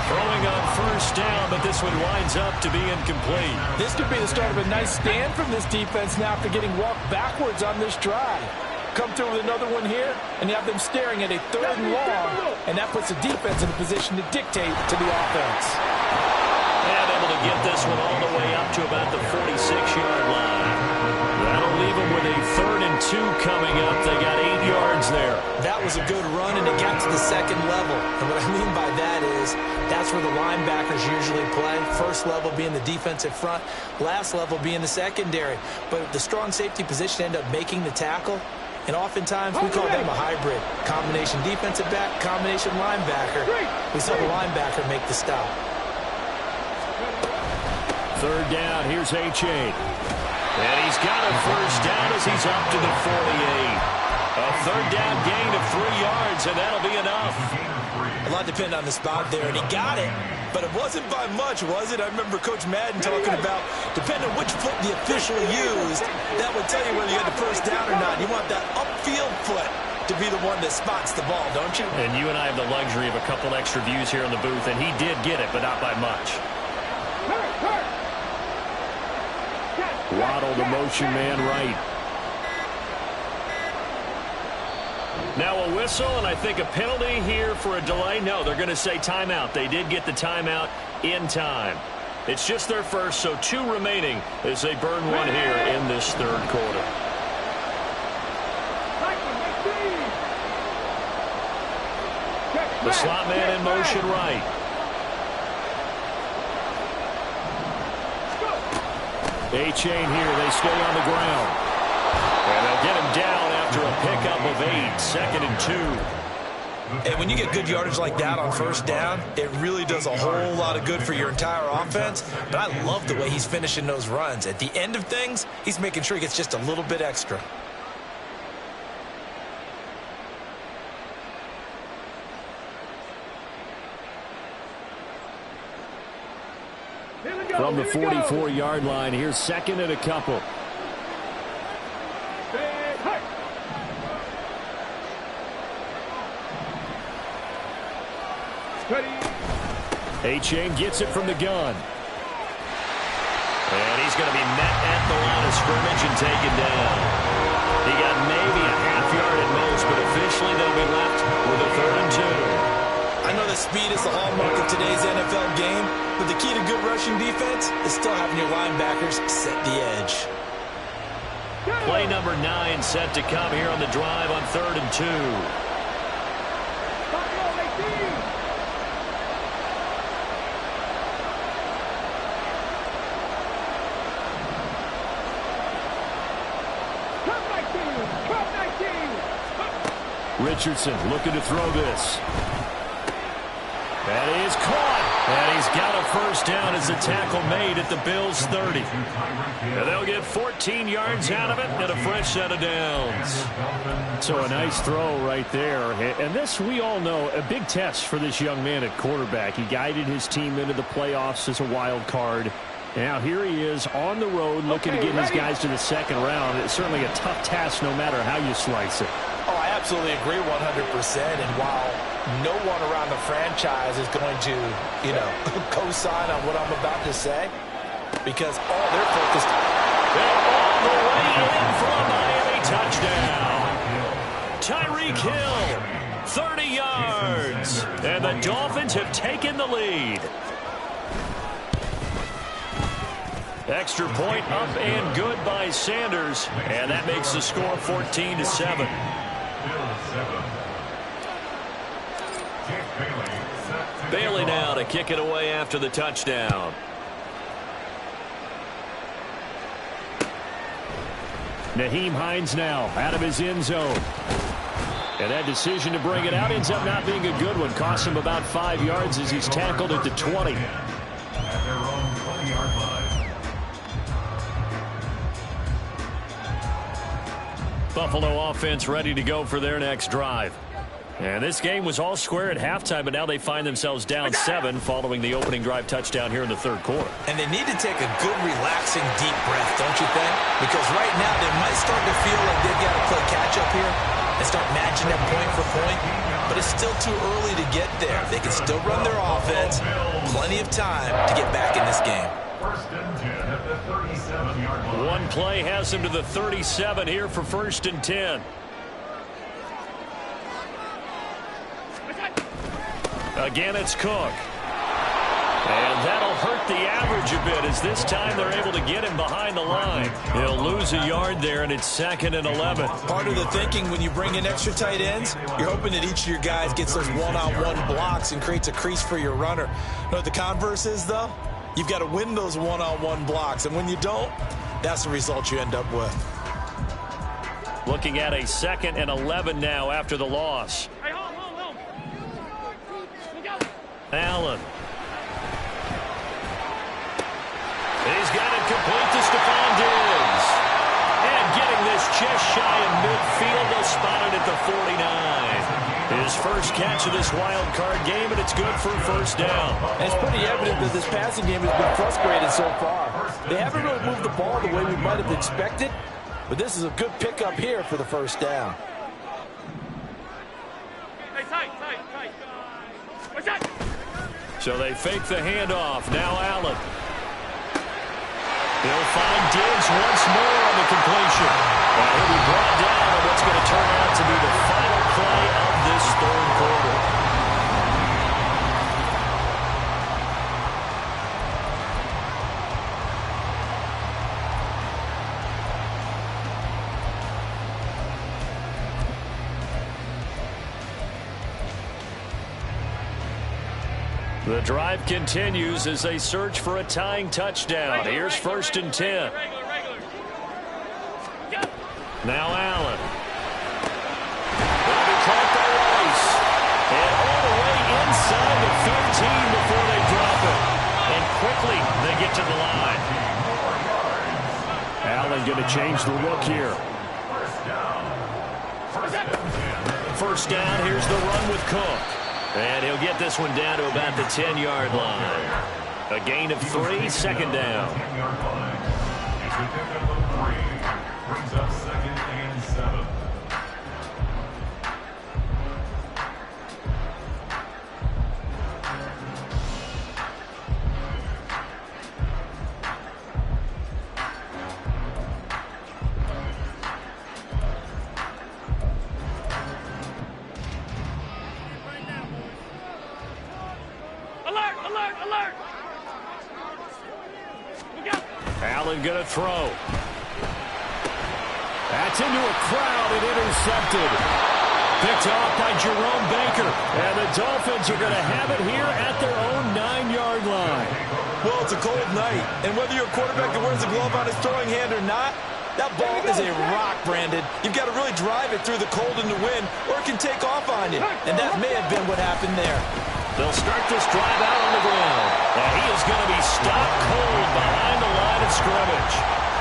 Throwing on first down, but this one winds up to be incomplete. This could be the start of a nice stand from this defense now after getting walked backwards on this drive. Come through with another one here, and you have them staring at a 3rd and long, and that puts the defense in a position to dictate to the offense. And able to get this one all the way up to about the 46-yard line. That'll leave them with a 3rd and 2 coming up. They got 8 yards there. That was a good run, and it got to the second level. And what I mean by that is that's where the linebackers usually play. First level being the defensive front, last level being the secondary. But the strong safety position ended up making the tackle. And oftentimes we call them a hybrid. Combination defensive back, combination linebacker. We saw the linebacker make the stop. 3rd down, here's H.A. And he's got a first down as he's up to the 48. A 3rd down gain of 3 yards, and that'll be enough. A lot depended on the spot there, and he got it, but it wasn't by much, was it? I remember Coach Madden talking about, depending on which foot the official used, that would tell you whether you had the first down or not. You want that upfield foot to be the one that spots the ball, don't you? And you and I have the luxury of a couple extra views here in the booth, and he did get it, but not by much. Waddle, the motion man right. Now a whistle, and I think a penalty here for a delay. No, they're going to say timeout. They did get the timeout in time. It's just their first, so 2 remaining as they burn one here in this 3rd quarter. The slot man in motion right. A-chain here. They stay on the ground. And they'll get him down after a pickup of 8. 2nd and 2. And when you get good yardage like that on first down, it really does a whole lot of good for your entire offense. But I love the way he's finishing those runs. At the end of things, he's making sure he gets just a little bit extra. From the 44-yard line, here's 2nd and a couple. A-Chain gets it from the gun. And he's going to be met at the line of scrimmage and taken down. He got maybe a half yard at most, but officially they'll be left with a 3rd and 2. I know that speed is the hallmark of today's NFL game, but the key to good rushing defense is still having your linebackers set the edge. Play number 9 set to come here on the drive on 3rd and 2. Richardson looking to throw this. That is caught. And he's got a first down as the tackle made at the Bills' 30. And they'll get 14 yards out of it and a fresh set of downs. So a nice throw right there. And this, we all know, a big test for this young man at quarterback. He guided his team into the playoffs as a wild card. Now here he is on the road looking to get his guys to the 2nd round. It's certainly a tough task no matter how you slice it. Oh, I absolutely agree 100%. And while no one around the franchise is going to, co-sign on what I'm about to say, because all they're focused and all the way in for a Miami touchdown. Tyreek Hill, 30 yards. And the Dolphins have taken the lead. Extra point up and good by Sanders. And that makes the score 14-7. Bailey now to kick it away after the touchdown. Nyheim Hines now out of his end zone. And that decision to bring it out ends up not being a good one. Costs him about 5 yards as he's tackled at the 20. At their own 20-yard line. Buffalo offense ready to go for their next drive. And this game was all square at halftime, but now they find themselves down 7 following the opening drive touchdown here in the 3rd quarter. And they need to take a good, relaxing, deep breath, don't you think? Because right now they might start to feel like they've got to play catch-up here and start matching them point for point. But it's still too early to get there. They can still run their offense. Plenty of time to get back in this game. 1st and 10 at the 37-yard line. One play has him to the 37 here for 1st and 10. Again, it's Cook. And that'll hurt the average a bit as this time they're able to get him behind the line. He'll lose a yard there, and it's 2nd and 11. Part of the thinking when you bring in extra tight ends, you're hoping that each of your guys gets those one-on-one blocks and creates a crease for your runner. You know what the converse is, though? You've got to win those one-on-one blocks, and when you don't, that's the result you end up with. Looking at a 2nd and 11 now after the loss. Hey, hold. Allen. He's got it complete to Stephon Diggs. And getting this just shy of midfield, they'll spot it at the 49. His first catch of this wild card game, and it's good for a 1st down. And it's pretty evident that this passing game has been frustrated so far. They haven't really moved the ball the way we might have expected, but this is a good pickup here for the 1st down. Hey, tight. What's that? So they fake the handoff. Now Allen. They'll find Diggs once more on the completion. And he'll be brought down on what's going to turn out to be the final play of this 3rd quarter. The drive continues as they search for a tying touchdown. Here's 1st and 10. Now Allen. They'll be caught by Rice. And all the way inside the 15 before they drop it. And quickly they get to the line. Allen going to change the look here. 1st down. Here's the run with Cook. And he'll get this one down to about the 10-yard line. A gain of 3, 2nd down. Brings up 2nd and 7. Allen going to throw. That's into a crowd and intercepted. Picked off by Jerome Baker. And the Dolphins are going to have it here at their own 9-yard line. Well, it's a cold night, and whether you're a quarterback that wears a glove on his throwing hand or not, that ball is a rock, Brandon. You've got to really drive it through the cold and the wind, or it can take off on you. And that may have been what happened there. They'll start this drive out on the ground. And he is going to be stopped cold behind the line of scrimmage.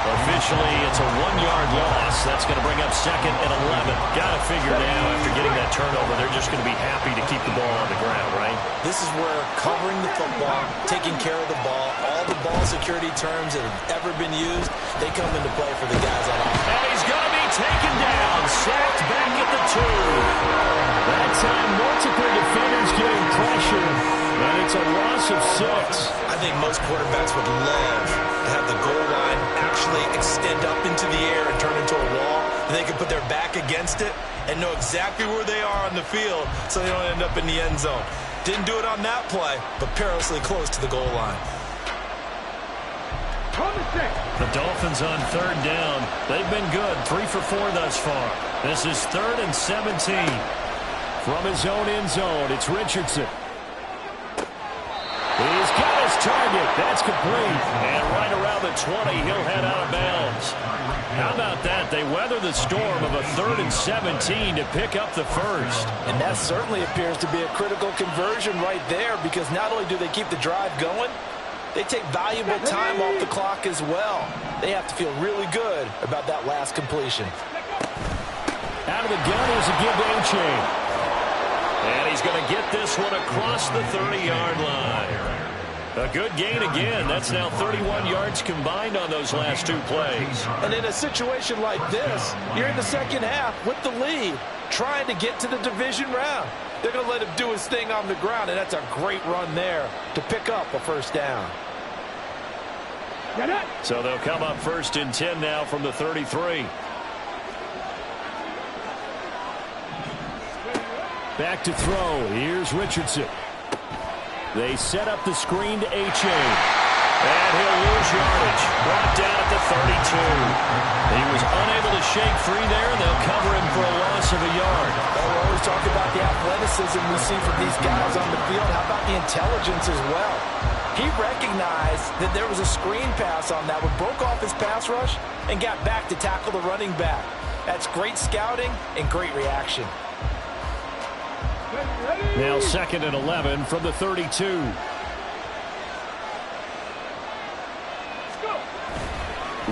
Officially, it's a 1-yard loss. That's going to bring up 2nd and 11. Got to figure now, after getting that turnover, they're just going to be happy to keep the ball on the ground, right? This is where covering the football, taking care of the ball, all the ball security terms that have ever been used, they come into play for the guys on offense. And he's going to be taken down, sacked back at the 2. That time, multiple defenders getting pressure, and it's a loss of 6. I think most quarterbacks would love to have the goal line actually extend up into the air and turn into a wall, and they can put their back against it and know exactly where they are on the field so they don't end up in the end zone. Didn't do it on that play, but perilously close to the goal line. The Dolphins on 3rd down. They've been good, 3 for 4 thus far. This is 3rd and 17. From his own end zone, it's Richardson. He's got his target. That's complete. And right around the 20, he'll head out of bounds. How about that? They weather the storm of a 3rd and 17 to pick up the first. And that certainly appears to be a critical conversion right there, because not only do they keep the drive going, they take valuable time off the clock as well. They have to feel really good about that last completion. Out of the gun is a give to A-Chain. And he's going to get this one across the 30-yard line. A good gain again. That's now 31 yards combined on those last 2 plays. And in a situation like this, you're in the second half with the lead, trying to get to the division round. They're going to let him do his thing on the ground, and that's a great run there to pick up a first down. So they'll come up 1st and 10 now from the 33. Back to throw. Here's Richardson. They set up the screen to A-Chain. And he'll lose yardage. Brought down at the 32. He was unable to shake free there, and they'll cover him for a loss of a yard. Well, we always talk about the athleticism we see from these guys on the field. How about the intelligence as well? He recognized that there was a screen pass on that one, broke off his pass rush, and got back to tackle the running back. That's great scouting and great reaction. Now 2nd and 11 from the 32.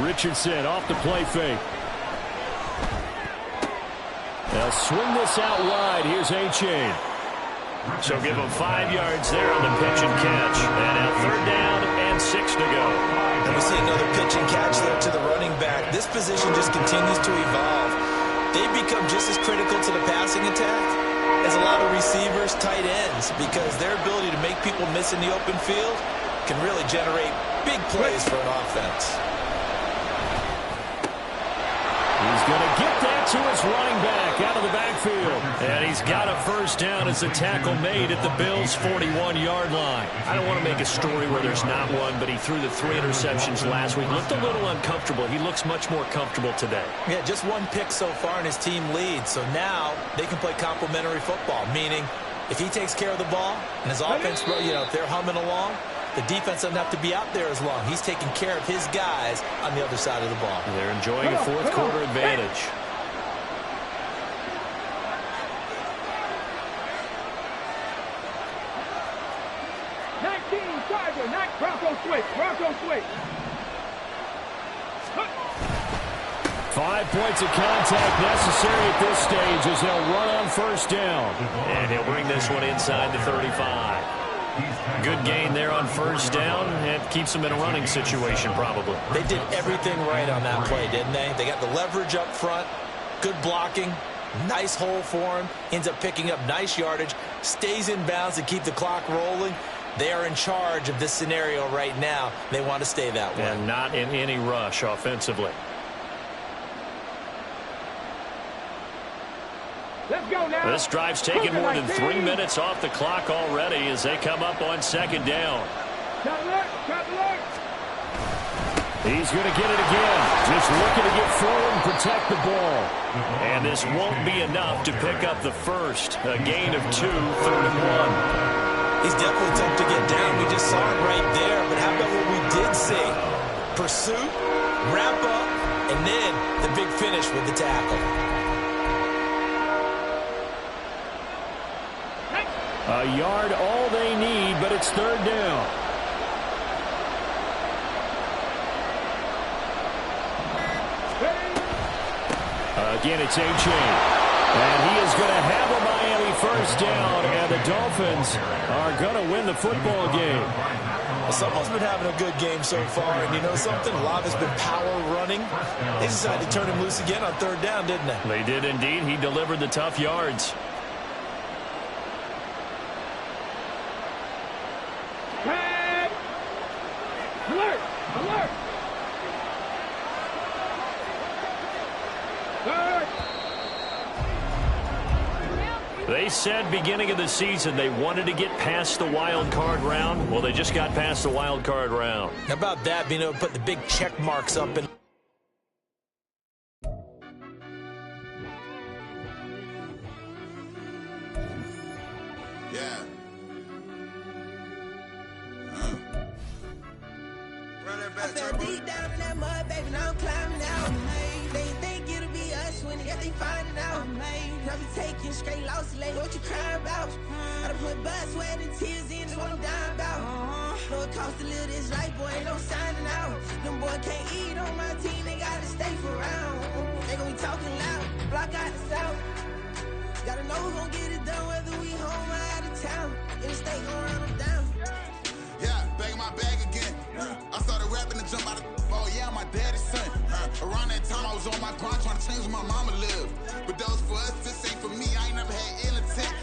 Richardson off the play fake. They'll swing this out wide. Here's A-Chain. So give him 5 yards there on the pitch and catch. And now 3rd down and 6 to go. And we see another pitch and catch there to the running back. This position just continues to evolve. They become just as critical to the passing attack as a lot of receivers, tight ends, because their ability to make people miss in the open field can really generate big plays for an offense. He's going to get that to his running back out of the backfield. And he's got a first down as the tackle made at the Bills' 41-yard line. I don't want to make a story where there's not one, but he threw the 3 interceptions last week. Looked a little uncomfortable. He looks much more comfortable today. Yeah, just 1 pick so far and his team leads. So now they can play complementary football, meaning if he takes care of the ball and his offense, if they're humming along, the defense doesn't have to be out there as long. He's taking care of his guys on the other side of the ball. They're enjoying a 4th quarter advantage. Bronco switch. 5 points of contact necessary at this stage as they'll run on 1st down. And he'll bring this one inside the 35. Good gain there on 1st down. It keeps them in a running situation probably. They did everything right on that play, didn't they? They got the leverage up front, good blocking, nice hole for him, ends up picking up nice yardage, stays in bounds to keep the clock rolling. They are in charge of this scenario right now. They want to stay that way. And not in any rush offensively. Let's go now. This drive's taken more than 3 minutes off the clock already as they come up on 2nd down. He's going to get it again. Just looking to get forward and protect the ball. And this won't be enough to pick up the first. A gain of 2, 3rd and 1. He's definitely tough to get down. We just saw it right there. But how about what we did see? Pursuit, wrap up, and then the big finish with the tackle. A yard all they need, but it's 3rd down. Again, it's A-Chain. And he is going to have a Miami first down, and the Dolphins are going to win the football game. Well, someone's been having a good game so far, and you know something? A lot has been power running. They decided to turn him loose again on 3rd down, didn't they? They did indeed. He delivered the tough yards. Alert! Alert! They said beginning of the season they wanted to get past the wild card round. Well, they just got past the wild card round. How about that, being able to put the big check marks up in. Yeah. Run that back, I fell deep down in that mud, baby, now I'm climbing out. They think it'll be us when they finding out. I be taking straight losses, like what you crying about? I done put blood, sweat, and tears in, that's what I'm dying about. Know it cost to live this life, boy, ain't no signing out. Them boy can't eat on my team, they gotta stay for round. They gon' be talking loud, block out the south. Gotta know who gon' get it done, whether we home or out of town. In the state, gon' run them down. Yeah, bagging my bag again. I started rapping to jump out of oh yeah, I'm my daddy's son. Around that time I was on my grind trying to change where my mama lived. But that was for us, this ain't for me. I ain't never had ill intent.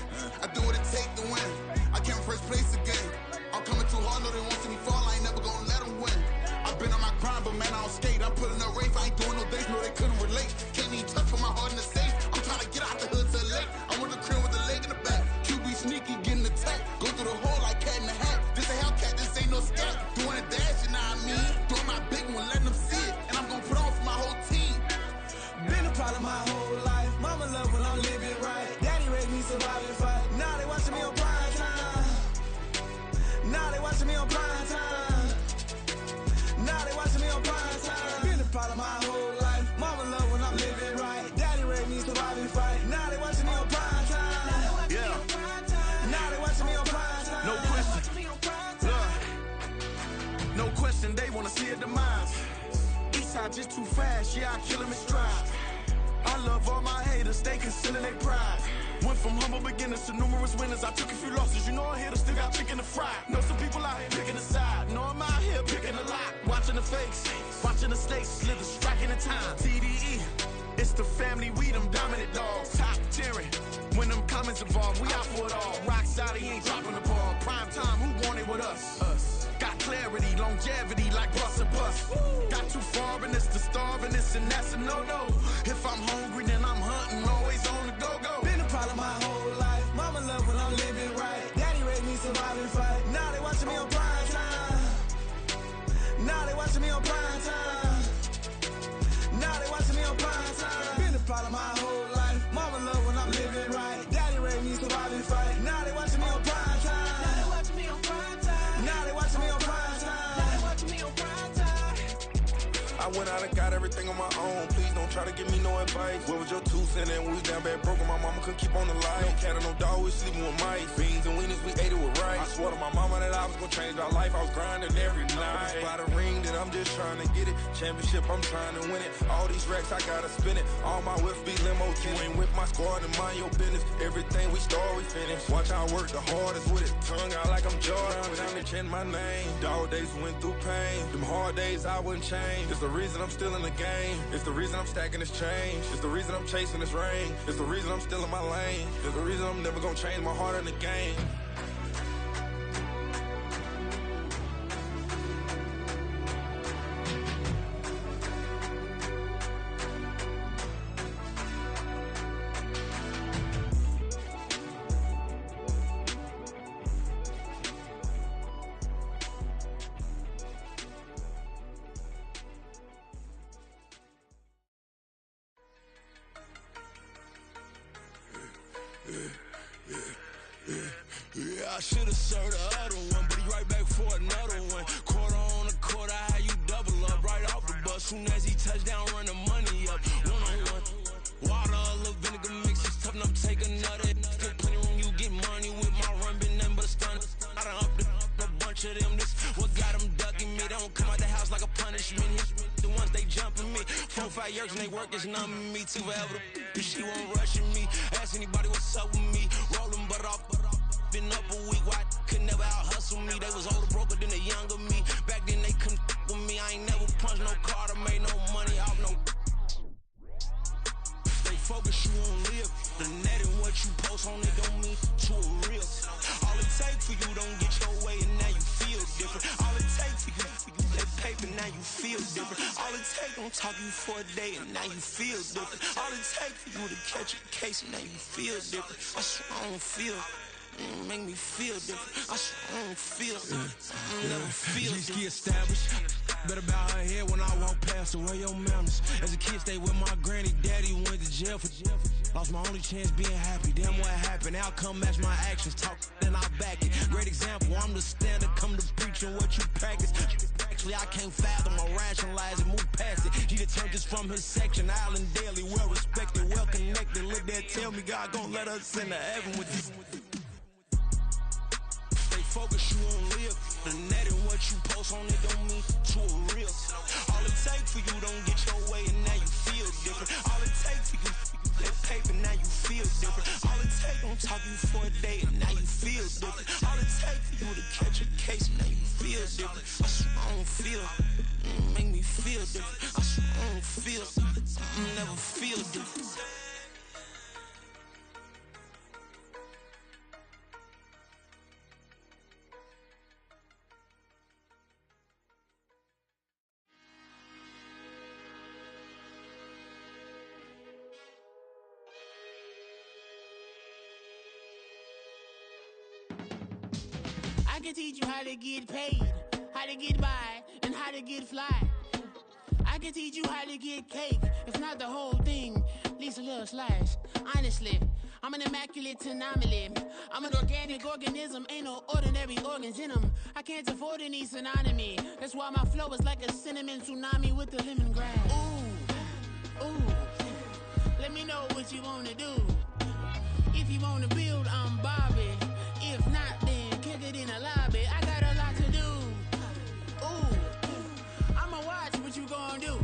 I do what it take to win. I came first place again. I'm coming too hard, know they want to see me fall. I ain't never gonna let them win. I've been on my grind, but man, I don't skate. I'm putting up race, I ain't doing no days, no they couldn't relate. Can't even touch for my heart in the safe. I'm trying to get out the hood to the lake. I want the crib with the leg in the back. QB sneaky, getting attacked. Go through the hole like cat in the hat. This a Hellcat, this ain't no scat. Doing a dash, you know what I mean? Doing my big one, letting them see it. And I'm gonna put on for my whole team. Been a problem my whole life. Mama love when I'm living right. Daddy raised me survive and fight. Now they watching me on prime time. Now they watching me on prime time. Now they watching me on prime time. Been a problem my whole life. Mama love when I'm living right. Daddy raised me survive and fight. Now they watching me on prime time. Yeah. Now they watching me on prime time. No question. No question, they wanna see a demise. Eastside just too fast, yeah, I kill him in stride. I love all my haters, they concealing their pride. Went from humble beginners to numerous winners. I took a few losses, you know I hit, still got chicken to fry. Know some people out here picking a side. Know I'm out here picking a lot. Watching the fakes, watching the snakes slither, striking the time. TDE, it's the family, we them dominant dogs. Top tiering, when them comments involved, we out for it all. Rock solid, he ain't dropping the ball. Prime time, who want it with us? Got clarity, longevity, like bus and bus. Got too far and it's the starving, this and that's a no-no. If I'm hungry, then I'm hunting, always on the go-go. Been a problem my whole life. Mama love when I'm living right. Daddy raised me survive and fight. Now they watching me on prime time. Now they watching me on prime time. Now they watching me on prime time. Been a problem my whole life. Mama love when I'm living right. Daddy raised me survive and fight. Now they watching me on prime time. Now they watching me on prime time. Now they watching me on prime time. Now they watching me on prime time. I went out and got everything on my own. Please don't try to give me no advice. What was your 2 cents and we was down bad broke and my mama couldn't keep on the light. No cat or no dog, we sleeping with mice. Beans and weenies, we ate it with rice. I swore to my mama that I was gonna change our life. I was grinding every night. By the ring that I'm just trying to get it. Championship, I'm trying to win it. All these racks, I gotta spin it. All my whips be limo tin. You ain't with my squad and mind your business. Everything we start, we finish. Watch I work the hardest with it. Tongue out like I'm Jordan. Without me change my name. Dog days went through pain. Them hard days I wouldn't change. It's the reason I'm still in the game. It's the reason I'm stacking this change. It's the reason I'm chasing this rain. It's the reason I'm still in my lane. It's the reason I'm never gonna change my heart in the game. I should've served the other one, but he right back for another one. Quarter on a quarter, how you double up right off the bus. Soon as he touch down, run the money up. One-on-one. Water, a little vinegar mix, it's tough enough to take another. Still plenty room, you get money with my run, been nothing but a stun. I done up a bunch of them, this what got them ducking me. They don't come out the house like a punishment. The ones they jumping me. 4-5 years and they work is numbing me. Too forever, the she won't rushing me. Ask anybody what's up with me. Rolling but off, been up a week, why could never out hustle me? They was older, broker than the younger me. Back then they couldn't with me. I ain't never punched no card or made no money off no. Stay focused, you won't live. The net and what you post on it don't mean to a real. All it take for you don't get your way and now you feel different. All it take for you that paper, now you feel different. All it take don't talk you for a day and now you feel different. All it take for you to catch a case and now you feel different. I swear I don't feel. Make me feel different. I swear I don't feel. I never feel different. Established. Better bow her head when I walk past her. Where your manners? As a kid, stayed with my granny. Daddy went to jail for. Lost my only chance being happy. Damn, what happened? Outcome match my actions. Talk, then I back it. Great example. I'm the standard. Come to preaching what you practice. Actually, I can't fathom or rationalize it. Move past it. He determined just from his section. Island daily, well respected, well connected. Look there, tell me God gon' let us into heaven with this. Focus, you won't live. The net and what you post on it don't mean to a real. All it take for you don't get your way and now you feel different. All it take for you that paper, now you feel different. All it take don't talk you for a day and now you feel different. All it take for you to catch a case and now you feel different. I swear I don't feel. Make me feel different. I swear I don't feel. Never feel different. I can teach you how to get paid, how to get by, and how to get fly. I can teach you how to get cake, if not the whole thing, at least a little slice. Honestly, I'm an immaculate anomaly. I'm an organic organism, ain't no ordinary organs in them. I can't afford any synonymy. That's why my flow is like a cinnamon tsunami with the lemongrass. Ooh, ooh, let me know what you wanna do. If you wanna build, I'm Bobby. If not, then kick it in the lobby. I got a lot to do. Ooh, I'ma watch what you gon' do.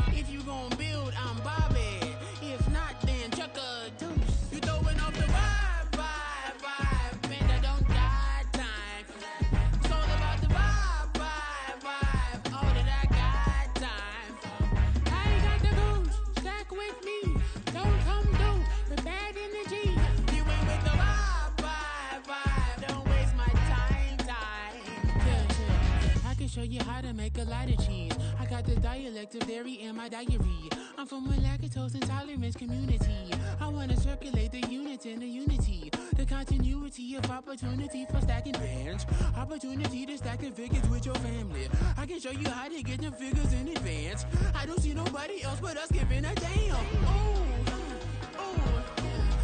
If you gon' build, I'm Bobby. If not, then chuck a deuce. You throwing off the vibe, and I don't got time. It's all about the vibe, all that I got time. I ain't got the goose, stack with me. Don't come through with bad energy. You ain't with the vibe, don't waste my time. Yeah. I can show you how to make a lot of cheese. I got the dialect of dairy in my diary. I'm from a lactose intolerance community. I wanna circulate the units and the unity. The continuity of opportunity for stacking bands. Opportunity to stack the figures with your family. I can show you how to get the figures in advance. I don't see nobody else but us giving a damn. Ooh.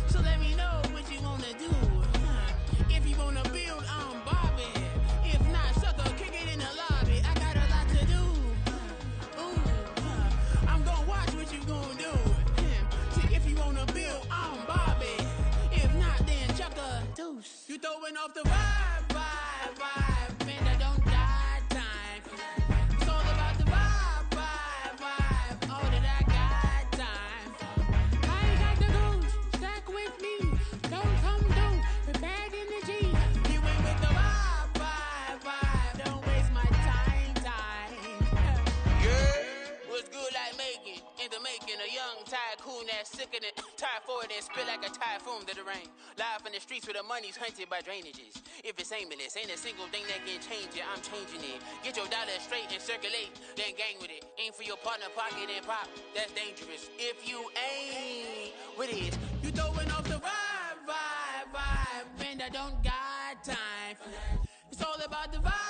So let me know what you wanna do. If you wanna build, I'm Bobby. If not, sucker, kick it in the lobby. I got a lot to do. Ooh, I'm gonna watch what you gonna do. See, if you wanna build, I'm Bobby. If not, then chuck a deuce. You throwing off the vibe, man, I don't got time. It's all about the vibe, all that I got time. I ain't got the goose, stack with me. Don't come through with bad energy. You ain't with the vibe, don't waste my time. Yeah, what's good like making? In the making, a young tycoon that's sick in it. Tire for it and spit like a typhoon to the rain. Live in the streets where the money's hunted by drainages. If it's aimless, ain't a single thing that can change it. I'm changing it. Get your dollar straight and circulate, then gang with it. Aim for your partner pocket and pop. That's dangerous. If you ain't with it, you throwing off the vibe, and I don't got time. It's all about the vibe.